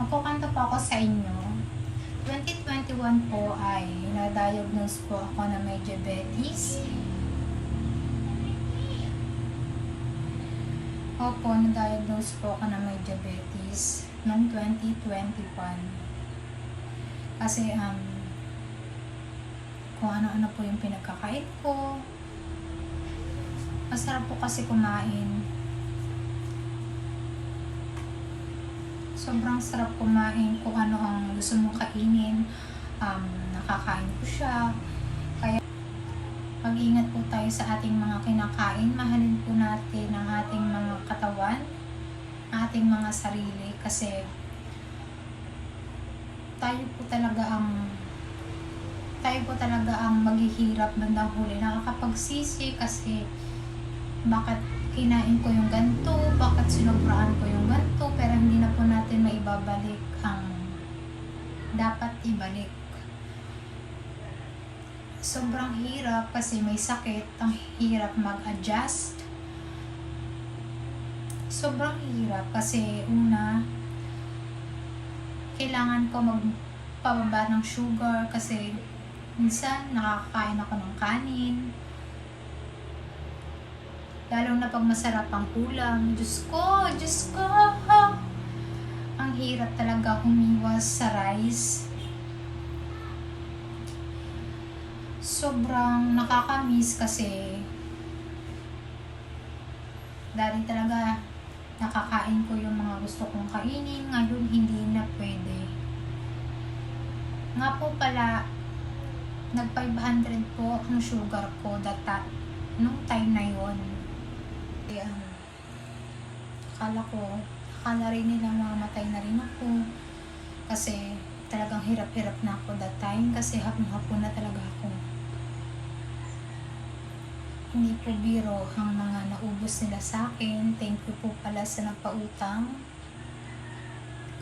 Magkukwento po ako sa inyo. 2021 po ay na-diagnose po ako na may diabetes. Opo, na-diagnose po ako na may diabetes noong 2021. Kasi kung ano-ano po yung pinagkakain ko. Masarap po kasi kumain. Sobrang sarap kumain kung ano ang gusto mong kainin. Nakakain ko siya. Kaya mag-ingat po tayo sa ating mga kinakain. Mahalin po natin ang ating mga katawan, ating mga sarili. Kasi tayo po talaga ang maghihirap bandang huli. Nakakapagsisi kasi bakit kinain ko yung ganito, bakit sinobraan ko yung ganito, pero hindi na po natin maibabalik ang dapat ibalik. Sobrang hirap kasi may sakit, ang hirap mag-adjust. Sobrang hirap kasi una, kailangan ko magpababa ng sugar kasi minsan nakakain ako ng kanin. Lalo na pag masarap ang ulam. Diyos ko! Ang hirap talaga umiwas sa rice. Sobrang nakakamiss kasi dati talaga nakakain ko yung mga gusto kong kainin. Ngayon hindi na pwede. Nga po pala, nag 500 po ang sugar ko nung time na yon. Akala rin nila mamatay na rin ako kasi talagang hirap-hirap na ako that time kasi hapon-hapon na talaga ako. Hindi po biro ang mga naubos nila sa akin. Thank you po pala sa nagpautang,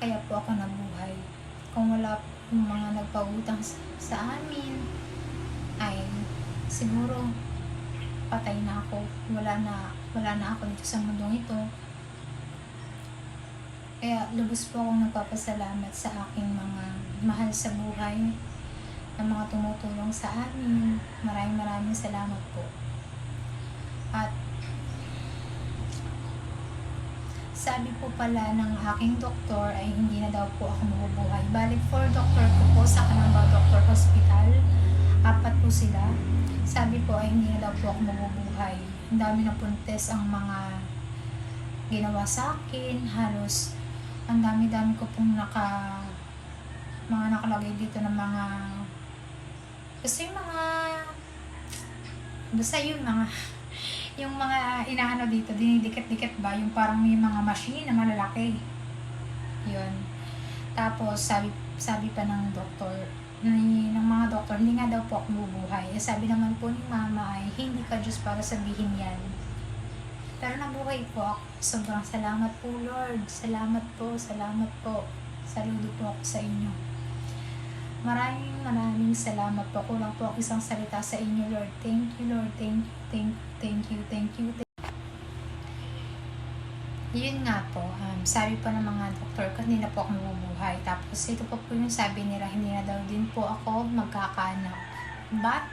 kaya po ako nabuhay. Kung wala po mga nagpautang sa amin ay siguro patay na ako. Wala na ako dito sa mundong ito. Kaya lubos po akong nagpapasalamat sa aking mga mahal sa buhay na mga tumutulong sa amin. Maraming salamat po. At sabi po pala ng aking doktor ay hindi na daw po ako mabubuhay. Balik 4 doktor ko po sa Canamba Doctor Hospital. 4 po sila. Sabi po ay hindi na daw po ako mabubuhay. Ang dami na puntes ang mga ginawa sa akin. Halos ang dami-dami ko pong mga nakalagay dito ng mga kasi basta yung mga inaano dito, dinidikit-dikit ba, yung parang may mga machine na malalaki. Yun. Tapos sabi pa ng doktor, ng mga doktor, hindi nga daw po ako mabubuhay. Sabi naman po ni mama ay, hindi ka Diyos para sabihin yan. Pero nabuhay po ako. Sobrang salamat po, Lord. Salamat po. Saludo po ako sa inyo. Maraming salamat po. Kulang po ako isang salita sa inyo, Lord. Thank you, Lord. Thank you. Yun nga po, sabi pa ng mga doktor ko, hindi na po ako mabubuhay. Tapos ito po yung sabi nila, hindi na daw din po ako magkakaanak. But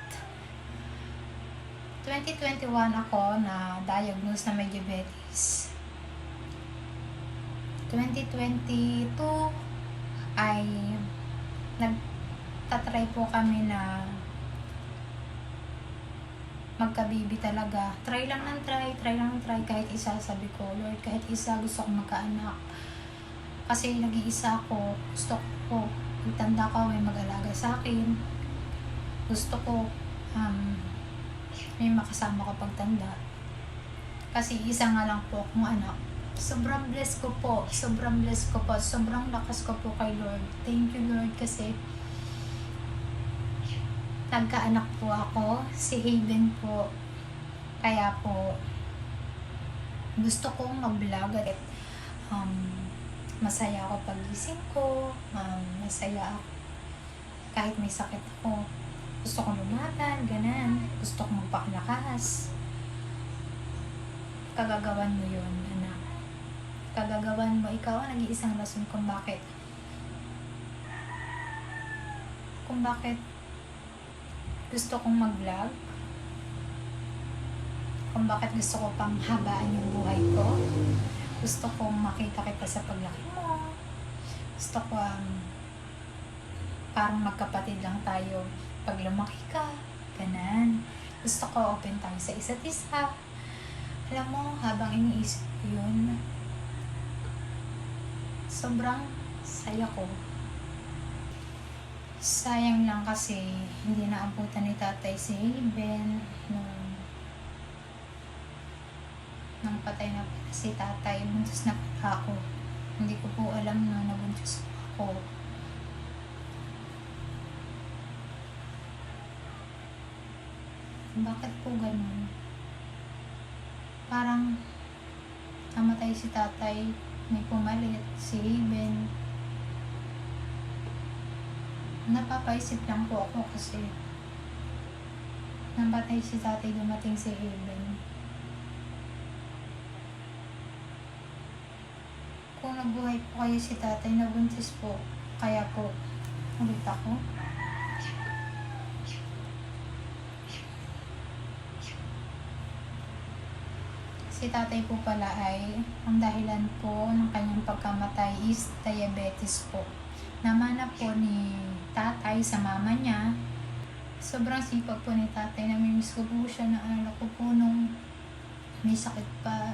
2021 ako na diagnose na may diabetes. 2022 ay nagtatry po kami na magka-baby talaga. Try lang ng try. Kahit isa, sabi ko, Lord, kahit isa gusto kong magkaanak. Kasi nag-iisa ako. Gusto ko, itanda ko, may mag-alaga sa akin. Gusto ko, may makasama ko pagtanda. Kasi isa nga lang po akong anak. Sobrang bless ko po. Sobrang lakas ko po kay Lord. Thank you, Lord, kasi nagkaanak po ako. Si Haven po. Kaya po gusto kong mag-vlog at masaya ako pagising ko. Masaya ako kahit may sakit ako. Gusto kong lumaban, ganan. Gusto kong magpakalakas. Kagagawan mo yun, anak. Kagagawan mo. Ikaw ang nag-iisang rason kung bakit kung bakit gusto kong mag-vlog, kung bakit gusto ko pang habaan yung buhay ko. Gusto kong makita kita sa paglaki mo. Gusto ko parang magkapatid lang tayo pag lumaki ka. Ganan. Gusto ko open tayo sa isa't isa. Alam mo, habang iniisip ko yun, sobrang saya ko. Sayang lang kasi hindi naabutan ni tatay si Haven nung patay na pala si tatay. Buntis na pala ako. Hindi ko po alam na nabuntis ako. Bakit po ganun? Parang namatay si tatay, may pumalit si Haven. Napapaisip lang po ako kasi namatay si tatay, dumating si Haven. Kung nabuhay po kayo si tatay, nabuntis po, kaya po ulit ako. Si tatay po pala ay, ang dahilan po ng kanyang pagkamatay is diabetes po. Namana po ni tatay sa mama niya. Sobrang sipag po ni tatay. Namimiss ko po siya na ko po nung may sakit pa.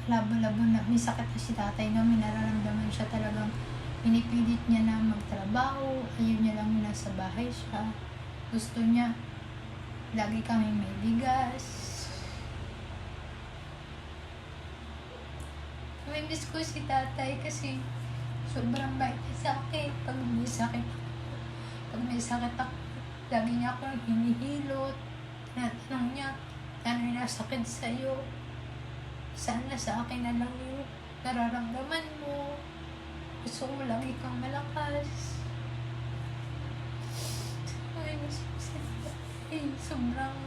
Labo-labo na. May sakit na si tatay na may nararamdaman siya talagang pinipilit niya na magtrabaho. Ayaw niya lang nasa bahay siya. Gusto niya lagi kami may bigas. Namimiss ko si tatay kasi sobrang bait niya sa akin. Pag may sakit ako, lagi niya akong hinihilot. Tinatanong niya, ano yung nasakit sa'yo? Sana sa akin na lang yung nararamdaman mo. Gusto ko lagi kang malakas. Ay, sobrang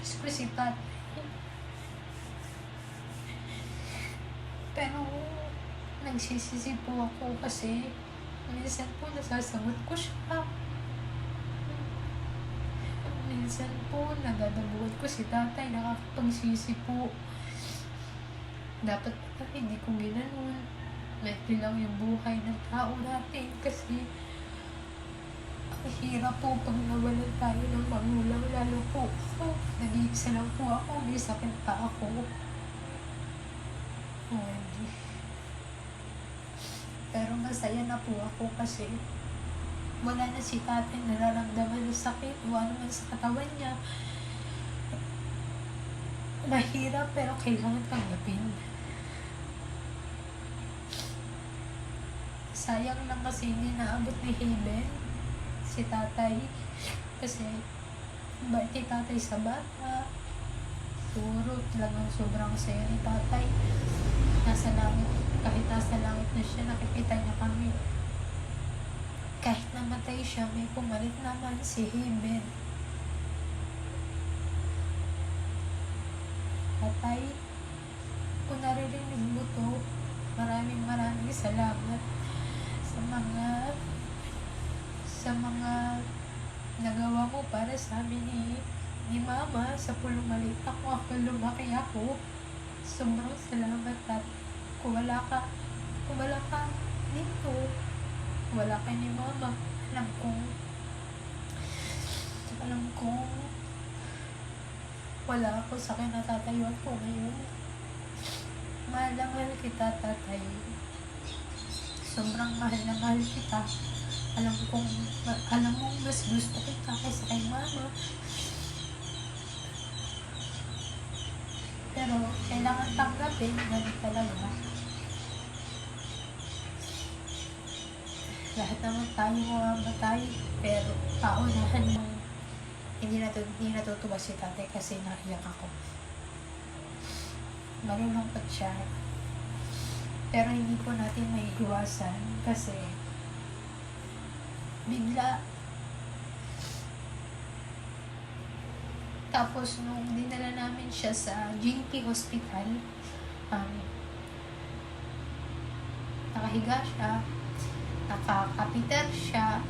miss ko si tatay. Pero nagsisisi po ako kasi minsan po nasasagot ko siya. Minsan po nagadabuhan ko si tatay, nakakapagsisi po. Dapat pala hindi ko ginanon. Maikli lang yung buhay ng tao natin kasi ang hirap po pag nawalan tayo ng magulang, lalo po ako. Nag-iisa lang po ako, may sakit pa ako. OMG. Pero masaya na po ako kasi wala na si tatay, nararamdaman ng sakit, wala naman sa katawan niya. Mahirap pero kailangan tanggapin. Sayang lang kasi hindi naabot ni Haven si tatay kasi bait ni tatay sa bata. Siguro talagang sobrang saya ni tatay. Nasa langit, kahit nasa langit na siya, nakikita niya kami. Kahit namatay siya, may pumalit naman si Haven. Tatay, kung naririnig mo to, maraming salamat sa mga nagawa mo para sa amin ni mama. Sa pulumalit ako, lumaki ako. Sobrang salamat, tatay. Kung wala ka dito, wala ka ni mama, alam kong wala ako sa kinatatayuan ko ngayon. Mahal na mahal kita, tatay. Sobrang mahal na mahal kita. Alam mo, mas gusto kita kaysa kay mama. Pero kailangan tanggapin, ganun talaga. Lahat naman tayo mamamatay, pero paunahan mo. Hindi natutuwa si tatay kasi naiyak ako. Malulungkot siya. Pero hindi po natin maiiwasan kasi bigla. Tapos nung dinala namin siya sa GP Hospital, nakahiga siya, nakakapitar siya,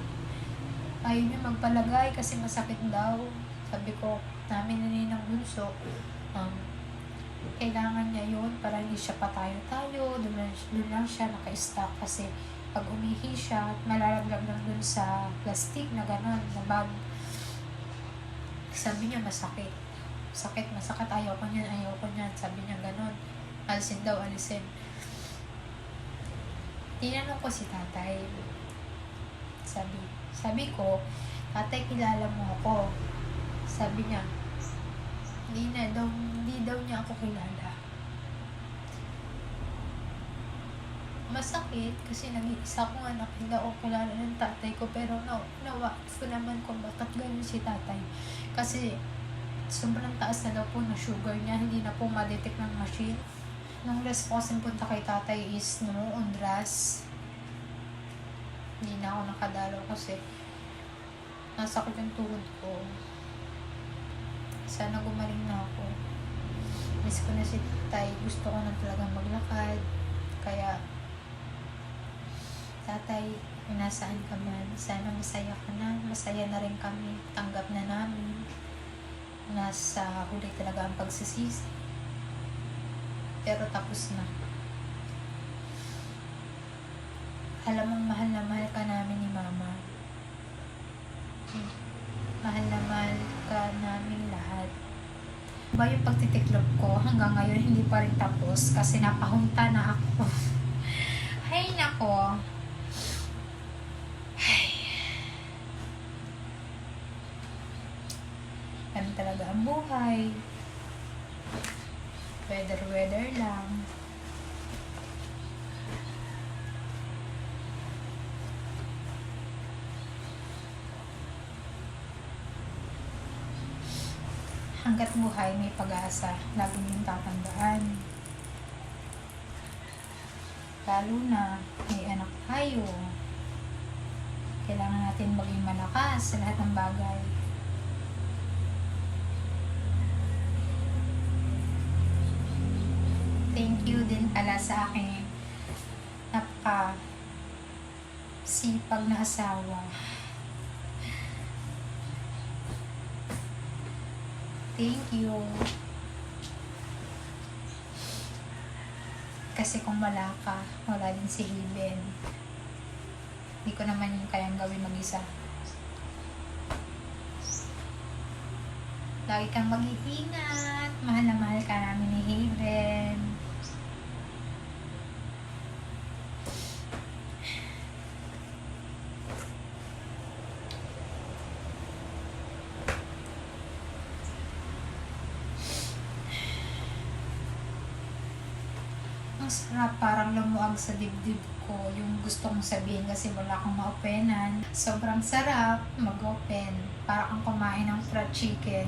Ayaw niya magpalagay kasi masakit daw. Sabi ko, namin na ninang bunso, um, kailangan niya yun para hindi siya patayo-tayo. Doon lang siya naka-stock kasi pag umihi siya, malalaglag lang dun sa plastic na gano'n, na bag. Sabi niya masakit. Masakit, ayaw ko niyan. Sabi niya gano'n. Alisin daw, alisin. Tinanong ko si tatay. Sabi ko, tatay, kilala mo ako. Sabi niya, hindi daw niya ako kilala. Masakit kasi nag-iisa kong anak, hindi ako kilala ng tatay ko, pero nawa ko naman kung bakit ganun si tatay. Kasi sobrang taas na daw po na sugar niya, hindi na po ma-detect ng machine. Nung last po kasing punta kay tatay is noong Ondras. Hindi na ako nakadalaw kasi nasakit yung tuhod ko. Sana gumaling na ako. Miss ko na si tatay. Gusto ko na talagang maglakad. Kaya, tatay, nasaan ka man? Sana masaya ka na. Masaya na rin kami. Tanggap na namin. Nasa huli talaga ang pagsisisi. Pero tapos na. Alam mong mahal na mahal ka namin ni mama. Mahal na mahal ka namin lahat. Ba yung pagtitiklop ko hanggang ngayon hindi pa rin tapos kasi napahunta na ako. Hay nako. Yan talaga ang buhay. Weather lang. Hanggat buhay, may pag-asa. Lagi niyong tatandaan. Lalo na, may anak tayo. Kailangan natin maging malakas sa lahat ng bagay. Thank you din pala sa aking sipag na asawa. Thank you. Kasi kung wala ka, wala din si Heben. Hindi ko naman yung kayang gawin mag-isa. Lagi kang mag-iingat. Mahal na mahal ka namin ni Heben. Sarap, parang lumuag sa dibdib ko yung gusto kong sabihin kasi wala akong ma-openan. Sobrang sarap mag-open. Para kang kumain ng fried chicken.